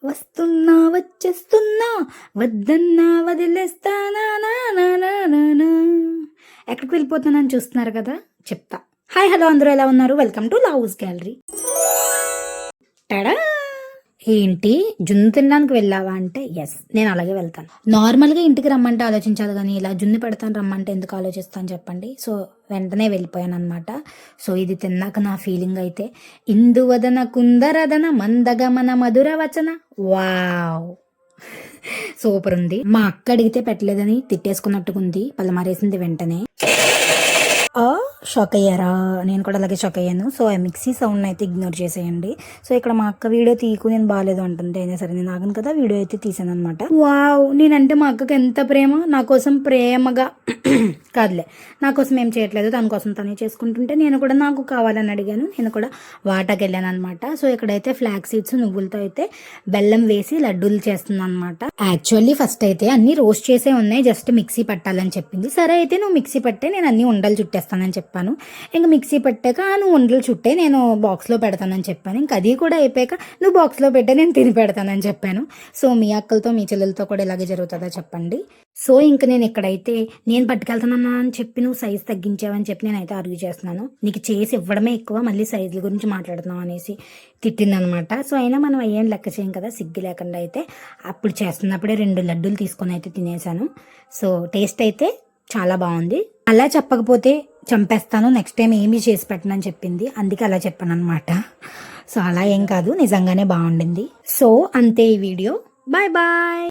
వస్తున్నా వచ్చేస్తున్నా వద్దన్నా వదిలేస్తానా నా నా నా నా నా. ఎక్కడికి వెళ్ళిపోతున్నానని చూస్తున్నారు కదా, చెప్తా. హాయ్ హలో, అందరూ ఎలా ఉన్నారు? Welcome to loves gallery. Ta-da! ఏంటి, జున్ను తినడానికి వెళ్ళావా అంటే ఎస్, నేను అలాగే వెళ్తాను. నార్మల్గా ఇంటికి రమ్మంటే ఆలోచించాలి, కానీ ఇలా జున్ను పెడతాను రమ్మంటే ఎందుకు ఆలోచిస్తాను చెప్పండి. సో వెంటనే వెళ్ళిపోయాను అనమాట. సో ఇది తిన్నాక నా ఫీలింగ్ అయితే, ఇందువదన కుందరదన మందగమన మధుర వచన, వావ్ సూపర్ ఉంది. మా అక్క అడిగితే పెట్టలేదని తిట్టేసుకున్నట్టుకుంది, పలమారేసింది వెంటనే. షాక్ అయ్యారా? నేను కూడా అలాగే షాక్ అయ్యాను. సో ఆ మిక్సీ సౌండ్ అయితే ఇగ్నోర్ చేసేయండి. సో ఇక్కడ మా అక్క వీడియో తీయకు నేను బాగాలేదు అంటుంది, అయినా సరే నేను ఆగను కదా, వీడియో అయితే తీసాను అనమాట. వావ్, నేనంటే మా అక్కకి ఎంత ప్రేమ, నా కోసం ప్రేమగా కాదులే, నా కోసం ఏం చేయట్లేదు, తన కోసం తనే చేసుకుంటుంటే నేను కూడా నాకు కావాలని అడిగాను. నేను కూడా వాటాకి వెళ్ళాను అనమాట. సో ఇక్కడైతే ఫ్లాక్ సీడ్స్ నువ్వులతో అయితే బెల్లం వేసి లడ్డూలు చేస్తున్నాను అనమాట. యాక్చువల్లీ ఫస్ట్ అయితే అన్ని రోస్ట్ చేసే ఉన్నాయి, జస్ట్ మిక్సీ పట్టాలని చెప్పింది. సరే అయితే నువ్వు మిక్సీ పట్టే, నేను అన్ని ఉండలు చుట్టేస్తానని చెప్పాను. ఇంకా మిక్సీ పట్టాక నువ్వు ఉండలు చుట్టే, నేను బాక్స్లో పెడతానని చెప్పాను. ఇంకా అది కూడా అయిపోయాక నువ్వు బాక్స్లో పెట్టే, నేను తిని పెడతానని చెప్పాను. సో మీ అక్కలతో మీ చెల్లెలతో కూడా ఇలాగే జరుగుతుందా చెప్పండి. సో ఇంక నేను ఇక్కడైతే నేను పట్టుకెళ్తానన్నా అని చెప్పి నువ్వు సైజ్ తగ్గించావని చెప్పి నేనైతే ఆర్గ్యూ చేస్తున్నాను. నీకు చేసి ఇవ్వడమే ఎక్కువ, మళ్ళీ సైజుల గురించి మాట్లాడుతున్నావు అనేసి తిట్టిందనమాట. సో అయినా మనం అయ్యేం లెక్క చేయం కదా, సిగ్గు లేకుండా అయితే అప్పుడు చేస్తున్నప్పుడే 2 లడ్డూలు తీసుకొని అయితే తినేసాను. సో టేస్ట్ అయితే చాలా బాగుంది. అలా చెప్పకపోతే చంపేస్తాను, నెక్స్ట్ టైం ఏమీ చేసి పెట్టనని చెప్పింది, అందుకే అలా చెప్పాను అనమాట. సో అలా ఏం కాదు, నిజంగానే బాగుండింది. సో అంతే ఈ వీడియో. Bye bye.